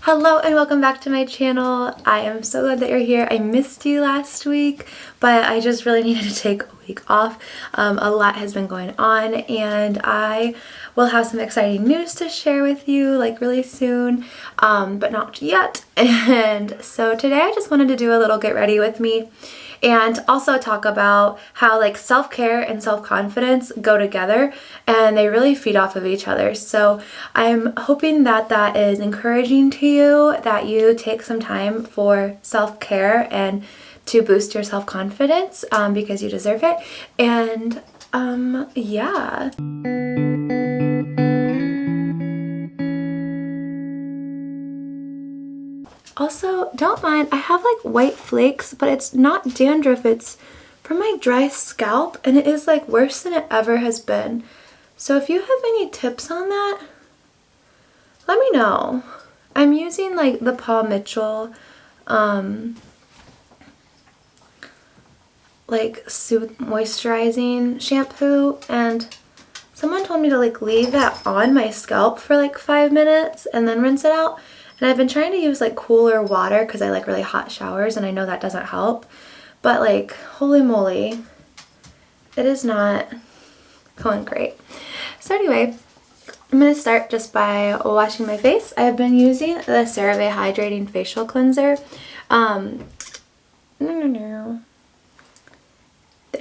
Hello and welcome back to my channel. I am so glad that you're here. I missed you last week, but I just really needed to take a week off. A lot has been going on and I will have some exciting news to share with you like really soon, but not yet. And so today I just wanted to do a little get ready with me and also talk about how like self-care and self-confidence go together and they really feed off of each other. So I'm hoping that that is encouraging to you, that you take some time for self-care and to boost your self-confidence because you deserve it. And yeah. Also, don't mind, I have like white flakes, but it's not dandruff, it's from my dry scalp and it is like worse than it ever has been. So if you have any tips on that, let me know. I'm using like the Paul Mitchell like Soothe Moisturizing Shampoo, and someone told me to like leave that on my scalp for like 5 minutes and then rinse it out. And I've been trying to use like cooler water because I like really hot showers and I know that doesn't help. But like, holy moly, it is not going great. So anyway, I'm going to start just by washing my face. I've been using the CeraVe Hydrating Facial Cleanser. There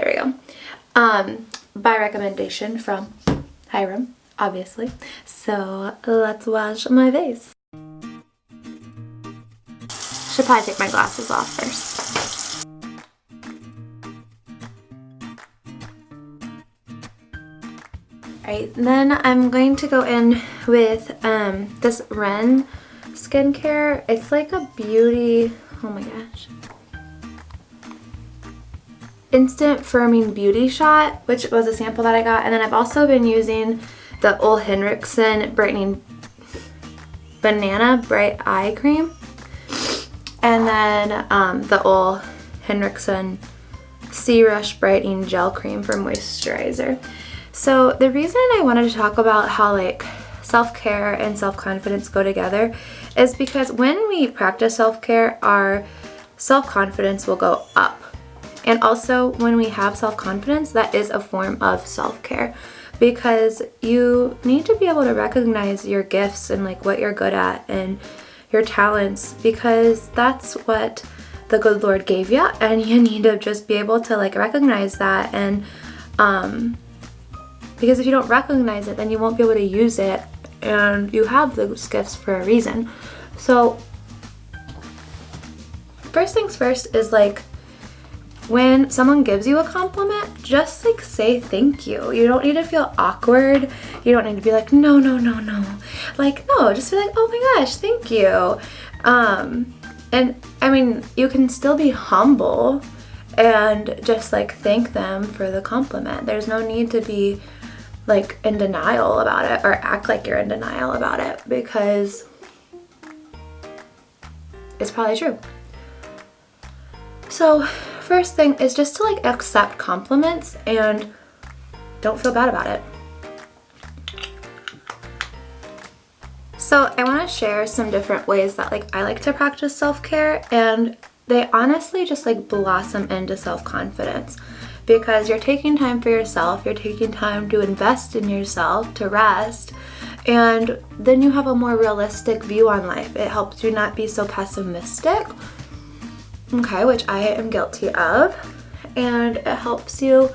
we go. By recommendation from Hiram, obviously. So let's wash my face. Should probably take my glasses off first. Alright, then I'm going to go in with this Ren skincare. It's like a beauty, oh my gosh, instant firming beauty shot, which was a sample that I got. And then I've also been using the Ole Henriksen Brightening Banana Bright Eye Cream. And then the Ole Henriksen Sea Rush Brightening Gel Cream for moisturizer. So the reason I wanted to talk about how like self-care and self-confidence go together is because when we practice self-care, our self-confidence will go up. And also when we have self-confidence, that is a form of self-care, because you need to be able to recognize your gifts and like what you're good at and your talents, because that's what the good Lord gave you, and you need to just be able to like recognize that. And because if you don't recognize it, then you won't be able to use it, and you have those gifts for a reason. So first things first is like, when someone gives you a compliment, just like say thank you. You don't need to feel awkward. You don't need to be like, no. Like, no, just be like, oh my gosh, thank you. And I mean, you can still be humble and just like thank them for the compliment. There's no need to be like in denial about it or act like you're in denial about it, because it's probably true. So first thing is just to like accept compliments and don't feel bad about it. So I want to share some different ways that like I like to practice self-care, and they honestly just like blossom into self-confidence, because you're taking time for yourself, you're taking time to invest in yourself, to rest, and then you have a more realistic view on life. It helps you not be so pessimistic. Okay, which I am guilty of, and it helps you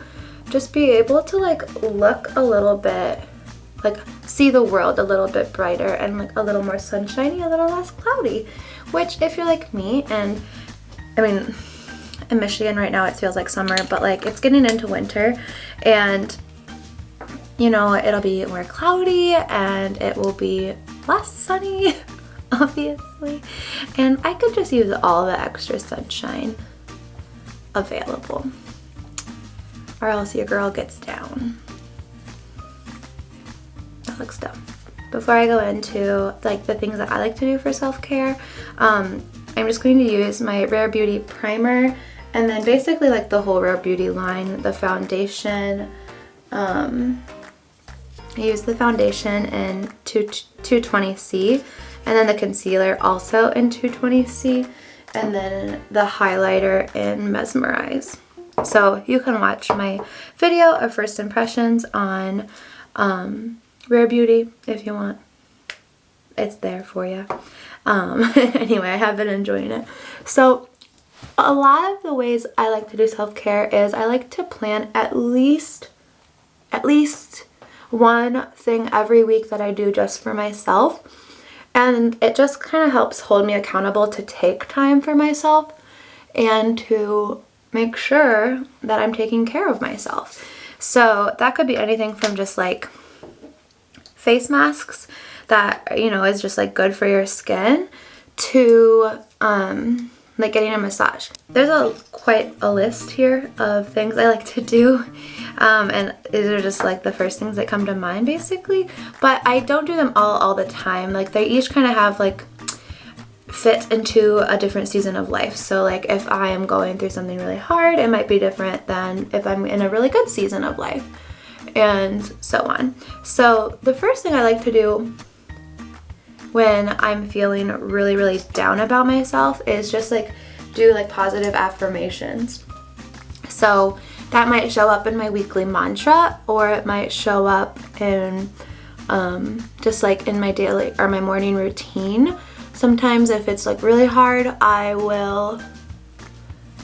just be able to like look a little bit, like see the world a little bit brighter and like a little more sunshiny, a little less cloudy, which if you're like me, and I mean, in Michigan right now it feels like summer, but like it's getting into winter, and you know, it'll be more cloudy and it will be less sunny, obviously, and I could just use all the extra sunshine available, or else your girl gets down. That looks dumb. Before I go into like the things that I like to do for self-care, I'm just going to use my Rare Beauty primer, and then basically like the whole Rare Beauty line, the foundation. I use the foundation in 220C, and then the concealer also in 220C, and then the highlighter in Mesmerize. So you can watch my video of first impressions on Rare Beauty if you want. It's there for you. Anyway, I have been enjoying it. So a lot of the ways I like to do self-care is I like to plan at least one thing every week that I do just for myself. And it just kind of helps hold me accountable to take time for myself and to make sure that I'm taking care of myself. So that could be anything from just like face masks that, you know, is just like good for your skin to like getting a massage. There's quite a list here of things I like to do, and these are just like the first things that come to mind basically, but I don't do them all the time. Like they each kind of have like fit into a different season of life. So like if I am going through something really hard, it might be different than if I'm in a really good season of life, and so on. So the first thing I like to do when I'm feeling really down about myself is just like do like positive affirmations. So that might show up in my weekly mantra, or it might show up in just like in my daily or my morning routine. Sometimes if it's like really hard, I will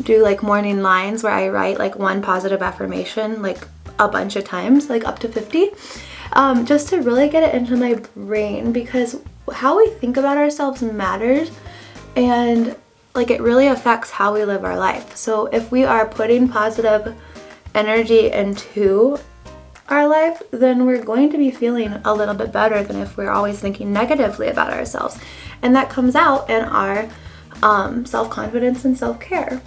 do like morning lines where I write like one positive affirmation like a bunch of times, like up to 50, just to really get it into my brain, because how we think about ourselves matters, and like it really affects how we live our life. So if we are putting positive energy into our life, then we're going to be feeling a little bit better than if we're always thinking negatively about ourselves. And that comes out in our self-confidence and self-care.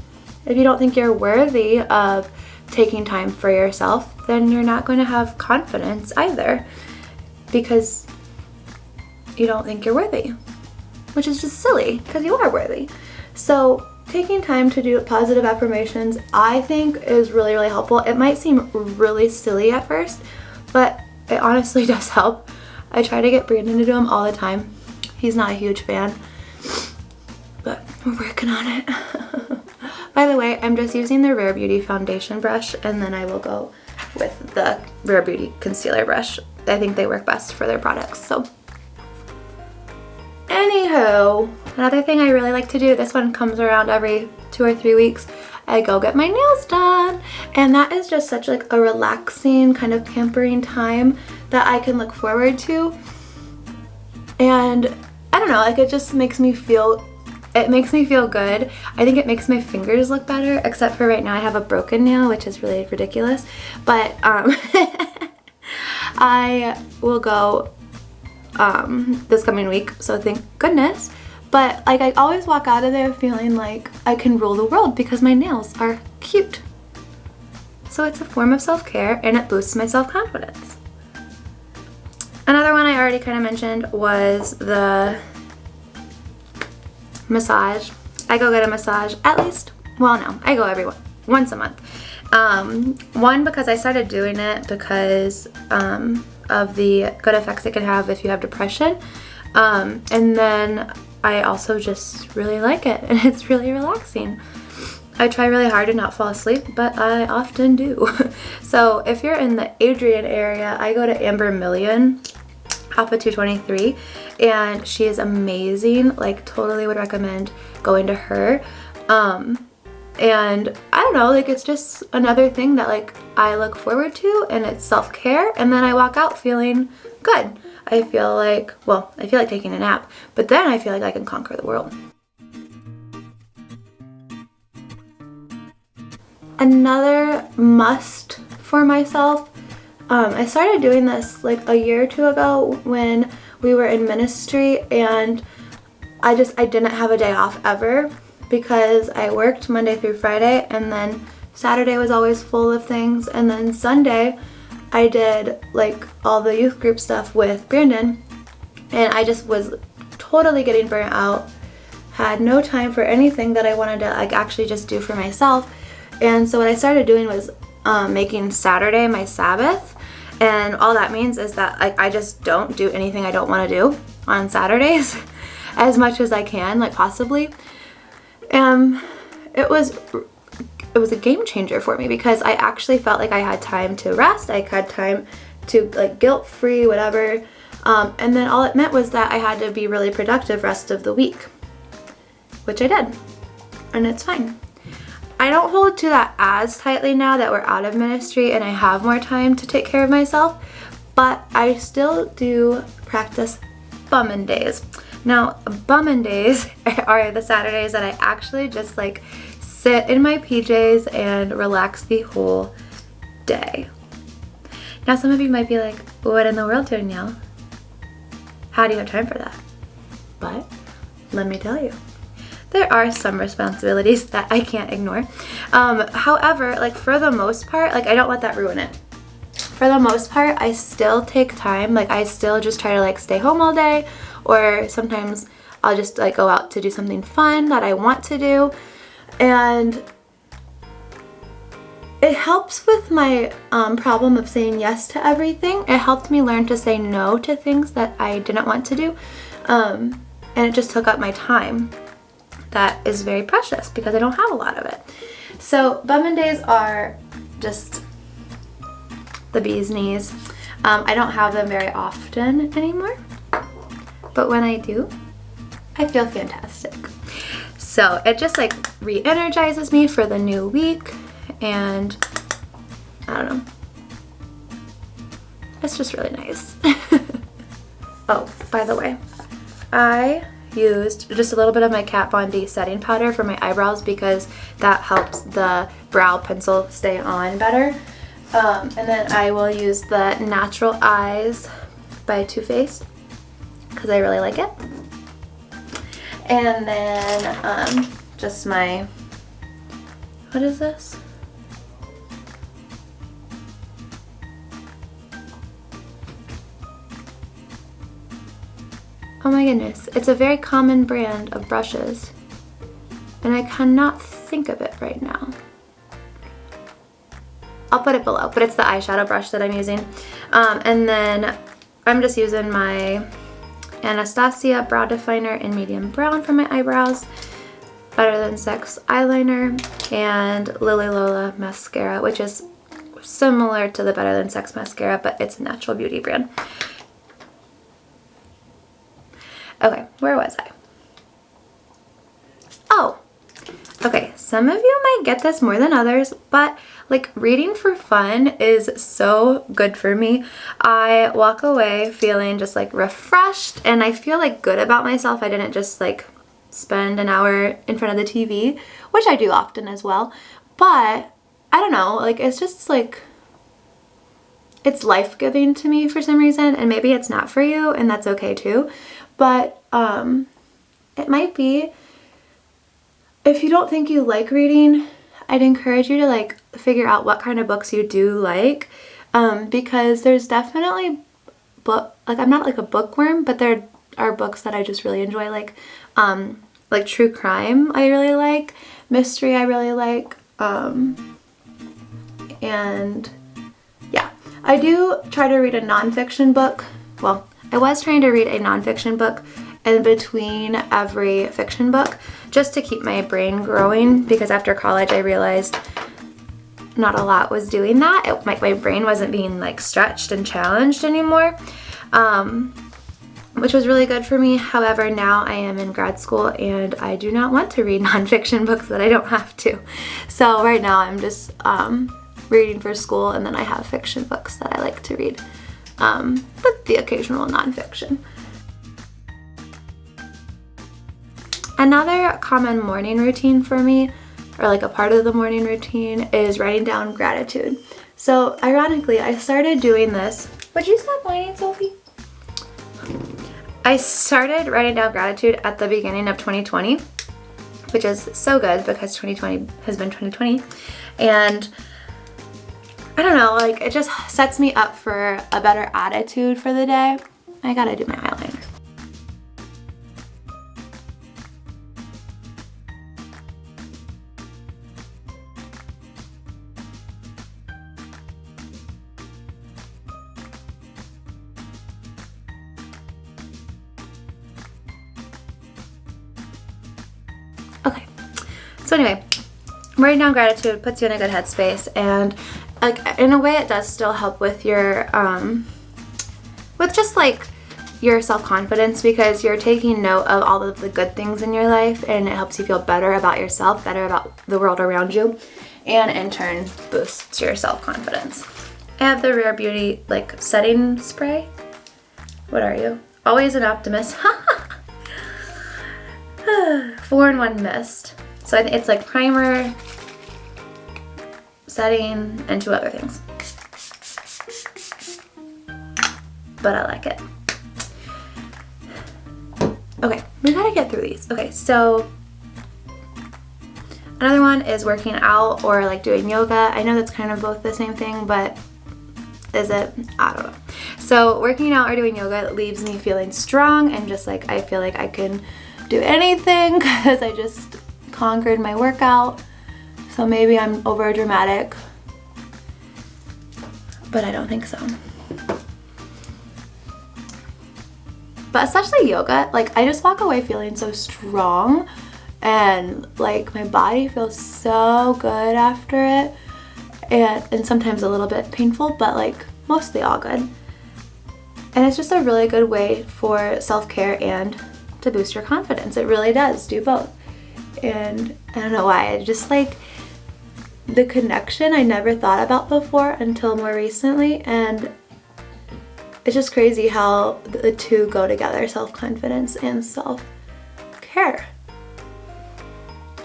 If you don't think you're worthy of taking time for yourself, then you're not going to have confidence either, because you don't think you're worthy, which is just silly because you are worthy. So taking time to do positive affirmations, I think, is really helpful. It might seem really silly at first, but it honestly does help. I try to get Brandon to do them all the time. He's not a huge fan, but we're working on it. By the way, I'm just using the Rare Beauty foundation brush, and then I will go with the Rare Beauty concealer brush. I think they work best for their products. So anywho, another thing I really like to do, this one comes around every 2 or 3 weeks, I go get my nails done. And that is just such like a relaxing kind of pampering time that I can look forward to. And I don't know, like it just makes me feel good. I think it makes my fingers look better, except for right now I have a broken nail, which is really ridiculous. But I will go this coming week, so thank goodness. But like I always walk out of there feeling like I can rule the world because my nails are cute. So it's a form of self-care, and it boosts my self-confidence. Another one I already kind of mentioned was the massage. I go get a massage at least, well no, I go once a month. One, because I started doing it because of the good effects it can have if you have depression, and then I also just really like it, and it's really relaxing. I try really hard to not fall asleep, but I often do. So if you're in the Adrian area, I go to Amber Million off of 223, and she is amazing. Like totally would recommend going to her. And I don't know, like it's just another thing that like I look forward to, and it's self-care, and then I walk out feeling good. I feel like taking a nap, but then I feel like I can conquer the world. Another must for myself, I started doing this like a year or two ago when we were in ministry, and I didn't have a day off ever because I worked Monday through Friday, and then Saturday was always full of things, and then Sunday I did like all the youth group stuff with Brandon, and I just was totally getting burnt out, had no time for anything that I wanted to like actually just do for myself. And so what I started doing was making Saturday my Sabbath, and all that means is that I just don't do anything I don't want to do on Saturdays. as much as I can, like possibly. It was a game changer for me because I actually felt like I had time to rest. I had time to like guilt-free, whatever. And then all it meant was that I had to be really productive rest of the week, which I did, and it's fine. I don't hold to that as tightly now that we're out of ministry and I have more time to take care of myself, but I still do practice bummin' days. Now, bummin' days are the Saturdays that I actually just like sit in my PJs and relax the whole day. Now, some of you might be like, what in the world, Danielle? How do you have time for that? But let me tell you, there are some responsibilities that I can't ignore. However, like for the most part, like I don't let that ruin it. For the most part, I still take time. Like I still just try to like stay home all day, or sometimes I'll just like go out to do something fun that I want to do. And it helps with my problem of saying yes to everything. It helped me learn to say no to things that I didn't want to do. And it just took up my time. That is very precious because I don't have a lot of it. So bummin' days are just the bee's knees. I don't have them very often anymore, but when I do, I feel fantastic. So it just like re-energizes me for the new week, and I don't know. It's just really nice. Oh, by the way, I used just a little bit of my Kat Von D setting powder for my eyebrows because that helps the brow pencil stay on better. And then I will use the Natural Eyes by Too Faced because I really like it. And then just my, what is this? Oh my goodness, it's a very common brand of brushes, and I cannot think of it right now. I'll put it below, but it's the eyeshadow brush that I'm using. And then I'm just using my Anastasia Brow Definer in medium brown for my eyebrows, Better Than Sex eyeliner, and Lily Lola mascara, which is similar to the Better Than Sex mascara, but it's a natural beauty brand. Okay, where was I? Oh, okay, some of you might get this more than others, but like reading for fun is so good for me. I walk away feeling just like refreshed, and I feel like good about myself. I didn't just like spend an hour in front of the TV, which I do often as well, but I don't know, like it's just like, it's life-giving to me for some reason, and maybe it's not for you, and that's okay too. But it might be. If you don't think you like reading, I'd encourage you to like figure out what kind of books you do like, because there's definitely like I'm not like a bookworm, but there are books that I just really enjoy, like true crime I really like, mystery I really like, and yeah, I do try to read a nonfiction book. Well, I was trying to read a nonfiction book in between every fiction book just to keep my brain growing, because after college I realized not a lot was doing that. My brain wasn't being like stretched and challenged anymore, which was really good for me. However, now I am in grad school and I do not want to read nonfiction books that I don't have to. So right now I'm just reading for school, and then I have fiction books that I like to read. With the occasional nonfiction. Another common morning routine for me, or like a part of the morning routine, is writing down gratitude. So ironically, I started doing this. Would you stop whining, Sophie? I started writing down gratitude at the beginning of 2020, which is so good because 2020 has been 2020, and I don't know, like it just sets me up for a better attitude for the day. I gotta do my eyeliner. Okay, so anyway, writing down gratitude puts you in a good headspace, and like in a way it does still help with your with just like your self-confidence, because you're taking note of all of the good things in your life, and it helps you feel better about yourself, better about the world around you, and in turn boosts your self-confidence. I have the Rare Beauty like setting spray. What are you? Always an optimist. 4-in-1 mist. So I think it's like primer, setting, and 2 other things. But I like it. Okay, we gotta get through these. Okay, so another one is working out or like doing yoga. I know that's kind of both the same thing, but is it? I don't know. So working out or doing yoga leaves me feeling strong, and just like I feel like I can do anything because I just conquered my workout. So maybe I'm over dramatic, but I don't think so. But especially yoga, like I just walk away feeling so strong, and like my body feels so good after it, and sometimes a little bit painful, but like mostly all good. And it's just a really good way for self-care and to boost your confidence. It really does do both. And I don't know why, I just like the connection I never thought about before until more recently, and it's just crazy how the two go together, self-confidence and self-care.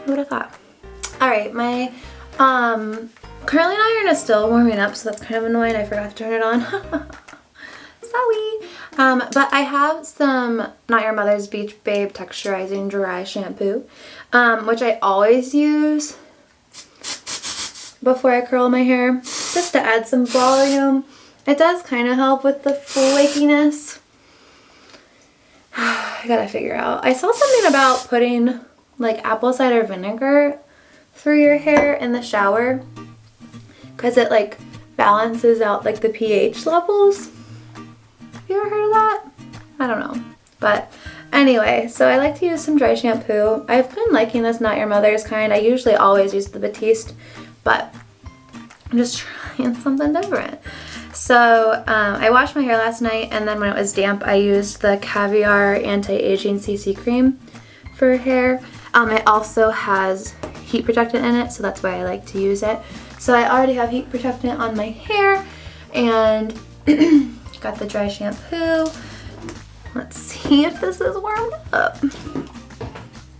Who would have thought? All right, my curling iron is still warming up, so that's kind of annoying. I forgot to turn it on. Sorry. But I have some Not Your Mother's Beach Babe Texturizing Dry Shampoo, which I always use before I curl my hair, just to add some volume. It does kind of help with the flakiness. I gotta figure out. I saw something about putting like apple cider vinegar through your hair in the shower because it like balances out like the pH levels. Have you ever heard of that? I don't know. But anyway, so I like to use some dry shampoo. I've been liking this Not Your Mother's kind. I usually always use the Batiste, but I'm just trying something different. So I washed my hair last night, and then when it was damp, I used the Caviar Anti-Aging CC Cream for hair. It also has heat protectant in it, so that's why I like to use it. So I already have heat protectant on my hair, and got the dry shampoo. Let's see if this is warmed up.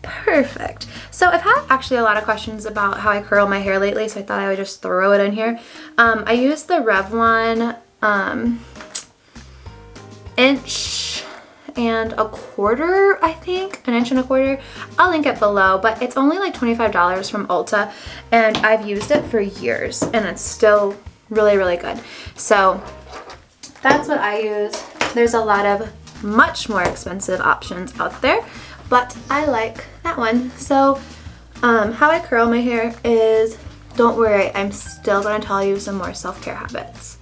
Perfect. So I've had actually a lot of questions about how I curl my hair lately, so I thought I would just throw it in here. I use the Revlon 1.25 inches, I think, 1.25 inches. I'll link it below, but it's only like $25 from Ulta, and I've used it for years, and it's still really, really good. So that's what I use. There's a lot of much more expensive options out there, but I like that one. So how I curl my hair is, don't worry, I'm still going to tell you some more self-care habits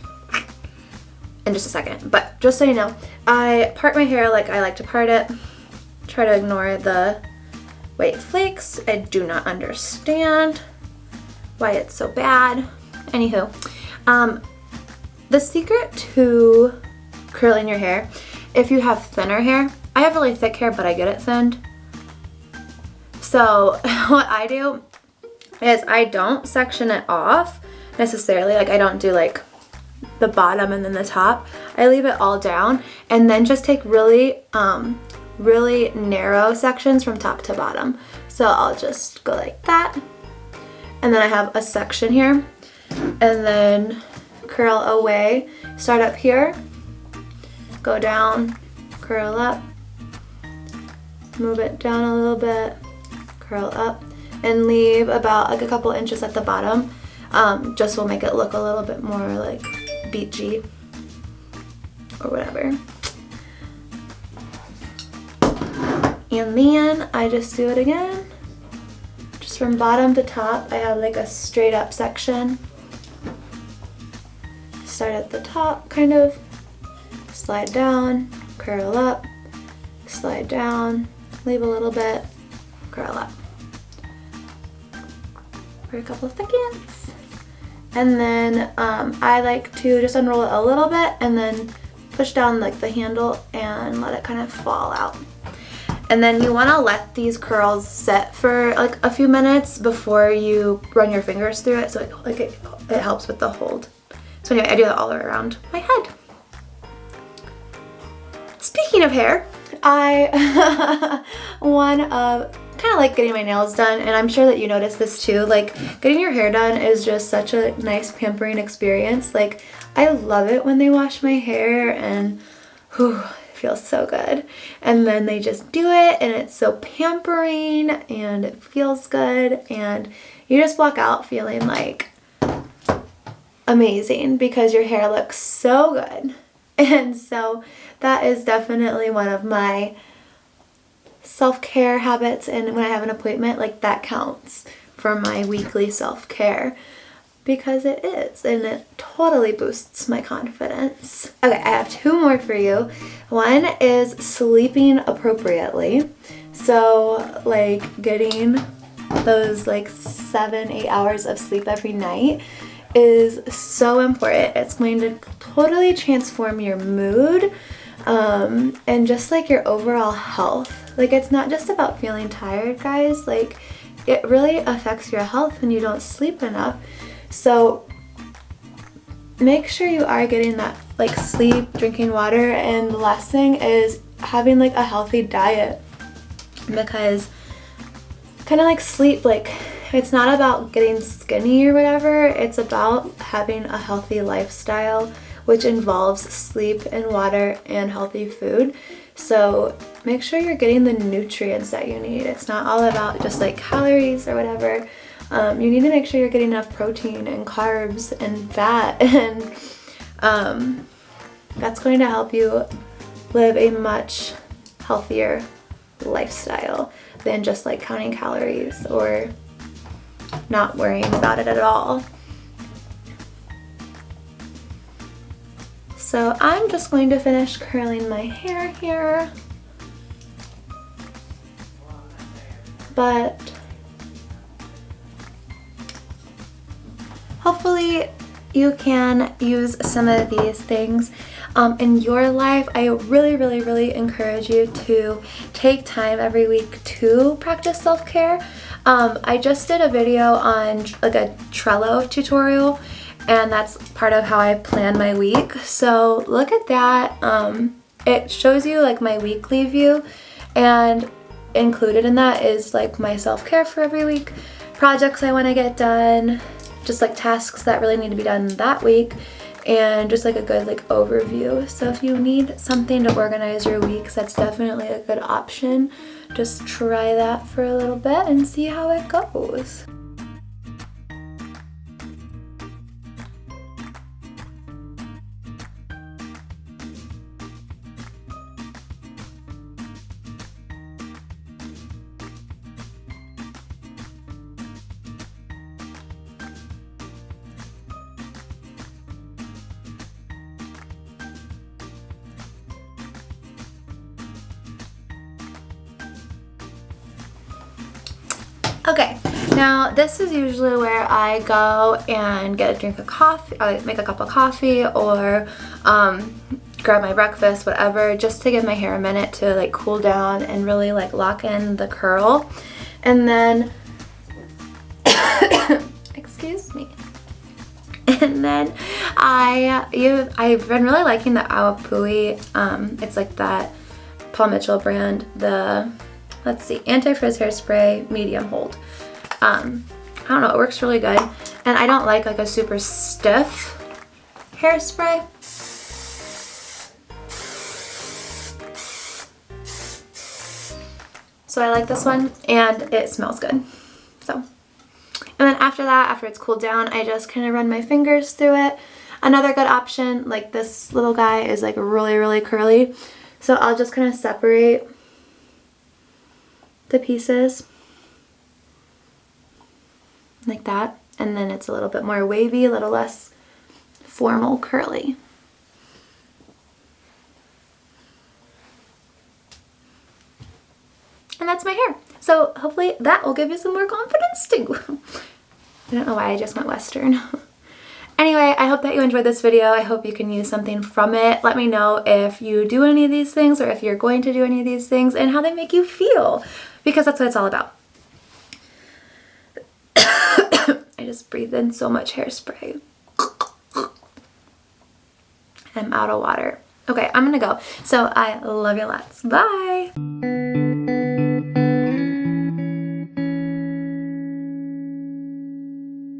in just a second. But just so you know, I part my hair like I like to part it. Try to ignore the white flakes. I do not understand why it's so bad. Anywho, the secret to curling your hair, if you have thinner hair, I have really thick hair, but I get it thinned. So what I do is I don't section it off necessarily. Like I don't do like the bottom and then the top. I leave it all down and then just take really, really narrow sections from top to bottom. So I'll just go like that. And then I have a section here and then curl away. Start up here, go down, curl up, move it down a little bit, curl up, and leave about like a couple inches at the bottom. Just will make it look a little bit more like beachy or whatever. And then I just do it again. Just from bottom to top, I have like a straight up section. Start at the top, kind of, slide down, curl up, slide down, leave a little bit, curl up. for a couple of seconds. And then I like to just unroll it a little bit and then push down like the handle and let it kind of fall out. And then you want to let these curls sit for like a few minutes before you run your fingers through it, so it helps with the hold. So anyway, I do that all around my head. Speaking of hair, I kind of like getting my nails done, and I'm sure that you notice this too. Like, getting your hair done is just such a nice pampering experience. Like, I love it when they wash my hair, and whew, it feels so good. And then they just do it, and it's so pampering, and it feels good, and you just walk out feeling like amazing because your hair looks so good. And so that is definitely one of my self-care habits, and when I have an appointment, like, that counts for my weekly self-care because it is, and it totally boosts my confidence. Okay, I have two more for you. One is sleeping appropriately. So like getting those like 7-8 hours of sleep every night is so important. It's going to totally transform your mood and just like your overall health. Like, it's not just about feeling tired, guys. Like, it really affects your health when you don't sleep enough. So make sure you are getting that like sleep, drinking water, and the last thing is having like a healthy diet, because kind of like sleep, like, it's not about getting skinny or whatever. It's about having a healthy lifestyle, which involves sleep and water and healthy food. So make sure you're getting the nutrients that you need. It's not all about just like calories or whatever. You need to make sure you're getting enough protein and carbs and fat, and that's going to help you live a much healthier lifestyle than just like counting calories or not worrying about it at all. So I'm just going to finish curling my hair here, but hopefully you can use some of these things in your life. I really encourage you to take time every week to practice self-care. I just did a video on like a Trello tutorial, and that's part of how I plan my week. So look at that. It shows you like my weekly view, and included in that is like my self-care for every week, projects I want to get done, just like tasks that really need to be done that week, and just like a good like overview. So if you need something to organize your weeks, that's definitely a good option. Just try that for a little bit and see how it goes. Okay, now this is usually where I go and get a drink of coffee, I make a cup of coffee, or grab my breakfast, whatever, just to give my hair a minute to like cool down and really like lock in the curl. And then, excuse me. And then I've been really liking the Awapui. It's like that Paul Mitchell brand, the, let's see, anti-frizz hairspray, medium hold. I don't know, it works really good. And I don't like a super stiff hairspray. So I like this one, and it smells good. So, and then after that, after it's cooled down, I just kind of run my fingers through it. Another good option, like this little guy is like really curly. So I'll just kind of separate the pieces like that, and then it's a little bit more wavy, a little less formal curly. And that's my hair. So hopefully that will give you some more confidence too. I don't know why I just went Western. Anyway, I hope that you enjoyed this video. I hope you can use something from it. Let me know if you do any of these things or if you're going to do any of these things and how they make you feel, because that's what it's all about. I just breathed in so much hairspray. I'm out of water. Okay, I'm gonna go. So I love you lots. Bye.